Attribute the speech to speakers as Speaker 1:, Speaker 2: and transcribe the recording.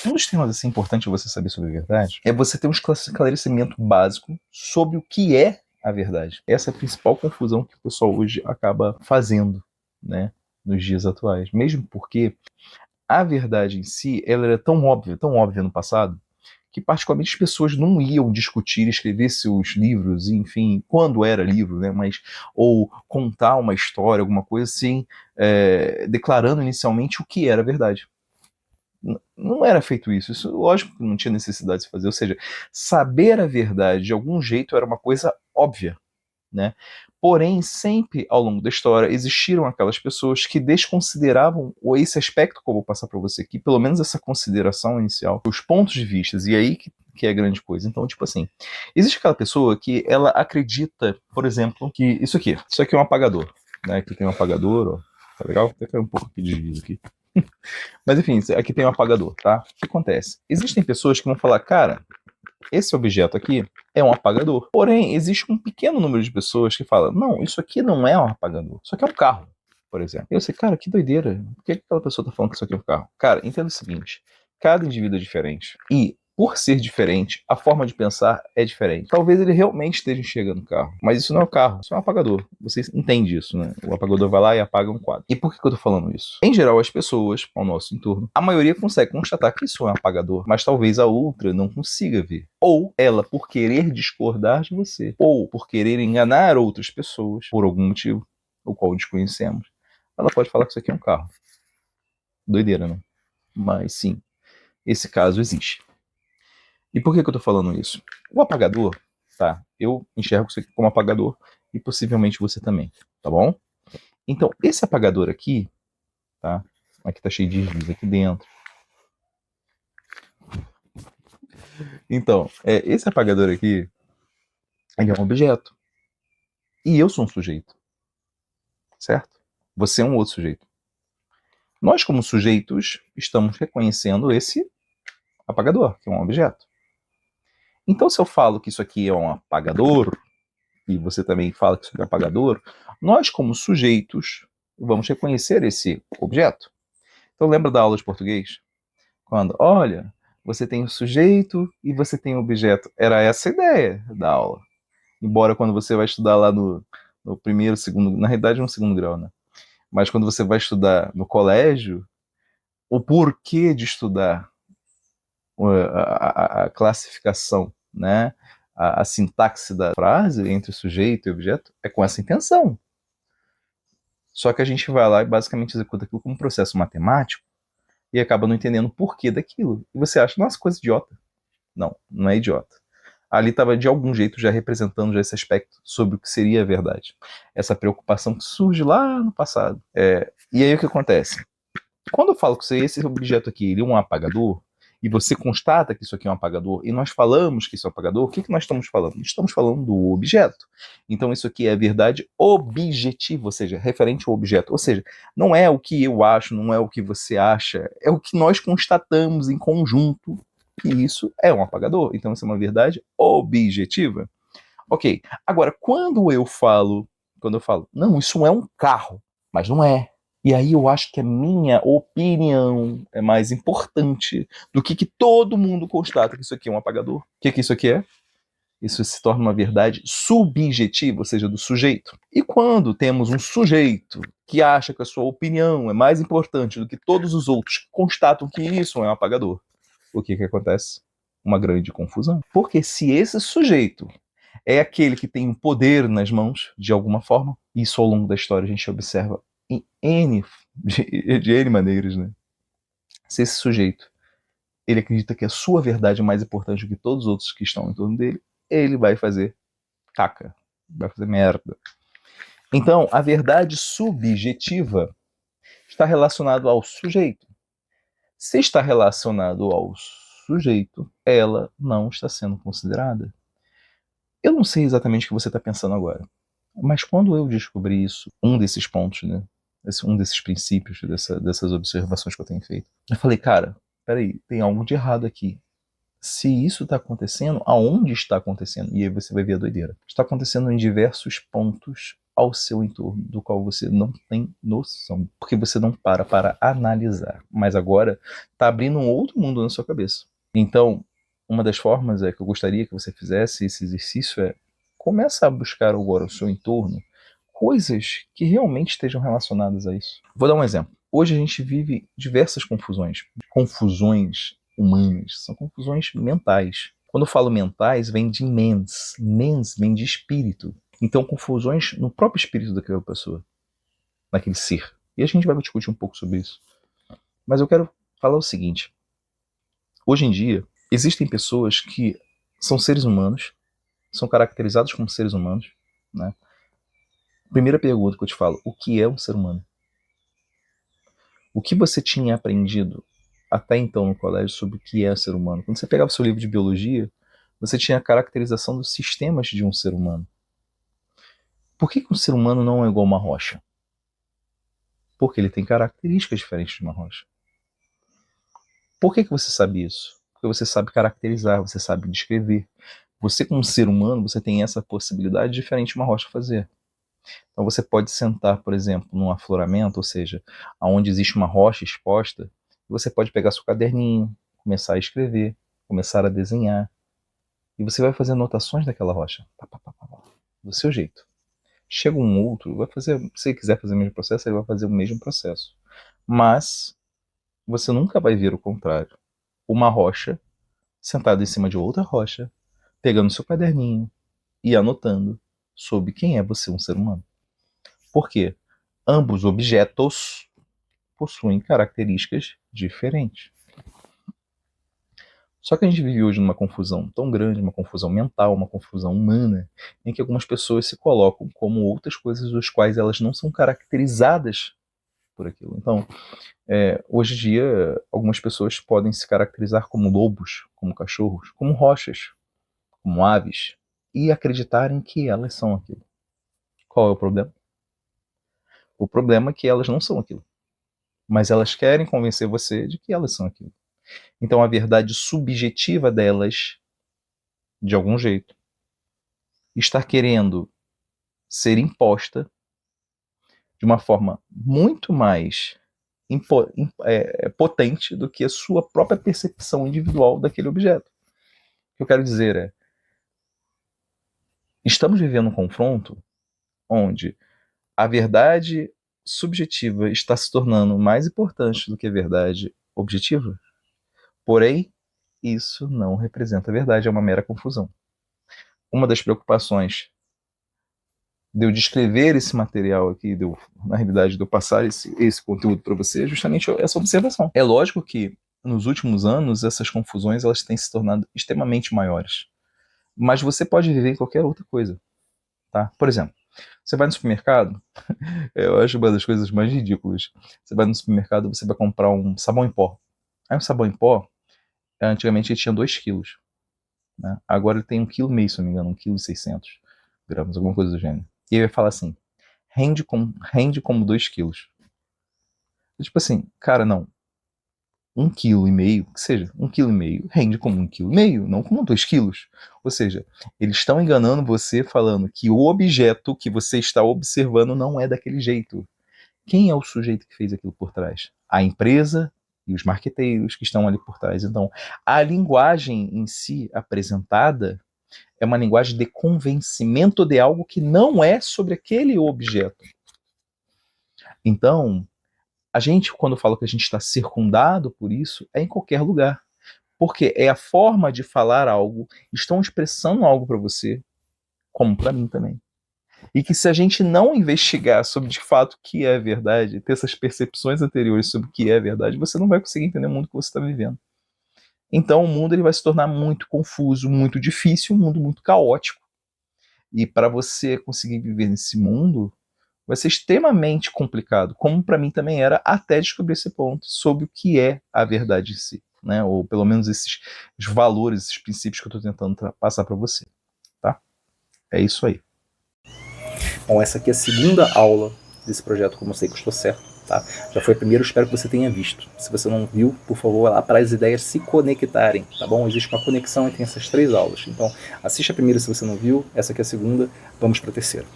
Speaker 1: Um dos temas assim, importante você saber sobre a verdade é você ter um esclarecimento básico sobre o que é a verdade. Essa é a principal confusão que o pessoal hoje acaba fazendo, né, nos dias atuais. Mesmo porque a verdade em si, ela era tão óbvia no passado, que particularmente as pessoas não iam discutir, escrever seus livros, enfim, quando era livro, né, mas ou contar uma história, alguma coisa assim, declarando inicialmente o que era verdade. Não era feito isso. Isso, lógico que não tinha necessidade de se fazer. Ou seja, saber a verdade de algum jeito era uma coisa óbvia, né? Porém, sempre ao longo da história existiram aquelas pessoas que desconsideravam esse aspecto que eu vou passar para você aqui, pelo menos essa consideração inicial, os pontos de vista, e aí que é a grande coisa. Então, tipo assim, existe aquela pessoa que ela acredita, por exemplo, que isso aqui é um apagador, né? Aqui tem um apagador, ó, tá legal? Até caiu um pouco aqui de giz aqui. Mas enfim, aqui tem um apagador, tá? O que acontece? Existem pessoas que vão falar, cara, esse objeto aqui é um apagador. Porém, existe um pequeno número de pessoas que falam, não, isso aqui não é um apagador, isso aqui é um carro, por exemplo. Eu sei, cara, que doideira. Por que aquela pessoa tá falando que isso aqui é um carro? Cara, entenda o seguinte, cada indivíduo é diferente. E por ser diferente, a forma de pensar é diferente. Talvez ele realmente esteja enxergando o carro, mas isso não é o carro, isso é um apagador. Você entende isso, né? O apagador vai lá e apaga um quadro. E por que eu tô falando isso? Em geral, as pessoas ao nosso entorno, a maioria consegue constatar que isso é um apagador, mas talvez a outra não consiga ver. Ou ela, por querer discordar de você, ou por querer enganar outras pessoas, por algum motivo, o qual desconhecemos, ela pode falar que isso aqui é um carro. Doideira, né? Mas sim, esse caso existe. E por que eu tô falando isso? O apagador, tá? Eu enxergo isso aqui como apagador e possivelmente você também, tá bom? Então, esse apagador aqui, tá? Aqui tá cheio de giz aqui dentro. Então, esse apagador aqui, ele é um objeto. E eu sou um sujeito, certo? Você é um outro sujeito. Nós, como sujeitos, estamos reconhecendo esse apagador, que é um objeto. Então, se eu falo que isso aqui é um apagador, e você também fala que isso aqui é um apagador, nós, como sujeitos, vamos reconhecer esse objeto. Então, lembra da aula de português? Quando, olha, você tem o sujeito e você tem o objeto. Era essa a ideia da aula. Embora quando você vai estudar lá no primeiro, segundo, na realidade no segundo grau, né? Mas quando você vai estudar no colégio, o porquê de estudar a classificação, né? A sintaxe da frase entre sujeito e objeto é com essa intenção. Só que a gente vai lá e basicamente executa aquilo como um processo matemático e acaba não entendendo o porquê daquilo. E você acha, nossa, coisa idiota. Não, não é idiota. Ali estava de algum jeito já representando já esse aspecto sobre o que seria a verdade. Essa preocupação que surge lá no passado. E aí o que acontece? Quando eu falo que esse objeto aqui ele é um apagador, e você constata que isso aqui é um apagador, e nós falamos que isso é um apagador, o que nós estamos falando? Estamos falando do objeto. Então isso aqui é a verdade objetiva, ou seja, referente ao objeto. Ou seja, não é o que eu acho, não é o que você acha, é o que nós constatamos em conjunto, que isso é um apagador. Então isso é uma verdade objetiva. Ok, agora quando eu falo, não, isso é um carro, mas não é. E aí eu acho que a minha opinião é mais importante do que todo mundo constata que isso aqui é um apagador. O que isso aqui é? Isso se torna uma verdade subjetiva, ou seja, do sujeito. E quando temos um sujeito que acha que a sua opinião é mais importante do que todos os outros que constatam que isso é um apagador, o que acontece? Uma grande confusão. Porque se esse sujeito é aquele que tem o poder nas mãos, de alguma forma, e isso ao longo da história a gente observa de N maneiras, né? Se esse sujeito ele acredita que a sua verdade é mais importante do que todos os outros que estão em torno dele, ele vai fazer caca, vai fazer merda. Então, a verdade subjetiva está relacionada ao sujeito. Se está relacionado ao sujeito, ela não está sendo considerada. Eu não sei exatamente o que você está pensando agora, mas quando eu descobri isso, um desses pontos, né, um desses princípios, dessas observações que eu tenho feito, eu falei, cara, peraí, tem algo de errado aqui. Se isso está acontecendo, aonde está acontecendo? E aí você vai ver a doideira. Está acontecendo em diversos pontos ao seu entorno, do qual você não tem noção, porque você não para analisar. Mas agora está abrindo um outro mundo na sua cabeça. Então, uma das formas que eu gostaria que você fizesse esse exercício começa a buscar agora ao seu entorno coisas que realmente estejam relacionadas a isso. Vou dar um exemplo. Hoje a gente vive diversas confusões humanas, são confusões mentais. Quando eu falo mentais, vem de mens vem de espírito. Então, confusões no próprio espírito daquela pessoa, naquele ser. E a gente vai discutir um pouco sobre isso. Mas eu quero falar o seguinte. Hoje em dia, existem pessoas que são seres humanos, são caracterizados como seres humanos, né? Primeira pergunta que eu te falo, o que é um ser humano? O que você tinha aprendido até então no colégio sobre o que é ser humano? Quando você pegava o seu livro de biologia, você tinha a caracterização dos sistemas de um ser humano. Por que um ser humano não é igual a uma rocha? Porque ele tem características diferentes de uma rocha. Por que você sabe isso? Porque você sabe caracterizar, você sabe descrever. Você, como ser humano, você tem essa possibilidade diferente de uma rocha fazer. Então você pode sentar, por exemplo, num afloramento, ou seja, onde existe uma rocha exposta, e você pode pegar seu caderninho, começar a escrever, começar a desenhar, e você vai fazer anotações daquela rocha, do seu jeito. Chega um outro, vai fazer, se você quiser fazer o mesmo processo, ele vai fazer o mesmo processo. Mas você nunca vai ver o contrário. Uma rocha sentada em cima de outra rocha, pegando seu caderninho e anotando sobre quem é você, um ser humano. Por quê? Ambos objetos possuem características diferentes. Só que a gente vive hoje numa confusão tão grande, uma confusão mental, uma confusão humana, em que algumas pessoas se colocam como outras coisas das quais elas não são caracterizadas por aquilo. Então, hoje em dia, algumas pessoas podem se caracterizar como lobos, como cachorros, como rochas, como aves, e acreditarem que elas são aquilo. Qual é o problema? O problema é que elas não são aquilo. Mas elas querem convencer você de que elas são aquilo. Então a verdade subjetiva delas, de algum jeito, está querendo ser imposta de uma forma muito mais potente do que a sua própria percepção individual daquele objeto. O que eu quero dizer é, estamos vivendo um confronto onde a verdade subjetiva está se tornando mais importante do que a verdade objetiva. Porém, isso não representa a verdade, é uma mera confusão. Uma das preocupações de eu descrever esse material aqui, na realidade, de eu passar esse conteúdo para você, é justamente essa observação. É lógico que, nos últimos anos, essas confusões elas têm se tornado extremamente maiores. Mas você pode viver em qualquer outra coisa. Tá? Por exemplo, você vai no supermercado, eu acho uma das coisas mais ridículas. Você vai no supermercado, você vai comprar um sabão em pó. Aí um sabão em pó, antigamente ele tinha 2 quilos. Né? Agora ele tem 1,5 kg, se não me engano, 1,6 kg, alguma coisa do gênero. E ele vai falar assim, rende como 2 quilos. Tipo assim, cara, não. 1,5 kg, que seja, 1,5 kg rende como 1,5 kg, não como 2 quilos. Ou seja, eles estão enganando você falando que o objeto que você está observando não é daquele jeito. Quem é o sujeito que fez aquilo por trás? A empresa e os marqueteiros que estão ali por trás. Então, a linguagem em si apresentada é uma linguagem de convencimento de algo que não é sobre aquele objeto. Então, a gente, quando fala que a gente está circundado por isso, é em qualquer lugar. Porque é a forma de falar algo, estão expressando algo para você, como para mim também. E que se a gente não investigar sobre de fato o que é verdade, ter essas percepções anteriores sobre o que é verdade, você não vai conseguir entender o mundo que você está vivendo. Então o mundo ele vai se tornar muito confuso, muito difícil, um mundo muito caótico. E para você conseguir viver nesse mundo, vai ser extremamente complicado, como para mim também era até descobrir esse ponto sobre o que é a verdade em si, né? Ou pelo menos esses valores, esses princípios que eu estou tentando passar para você, tá? É isso aí. Bom, essa aqui é a segunda aula desse projeto Como Eu Sei Que Eu Estou Certo, tá? Já foi a primeira, espero que você tenha visto. Se você não viu, por favor, vai lá para as ideias se conectarem, tá bom? Existe uma conexão entre essas 3 aulas. Então, assista a primeira se você não viu, essa aqui é a segunda, vamos para a terceira.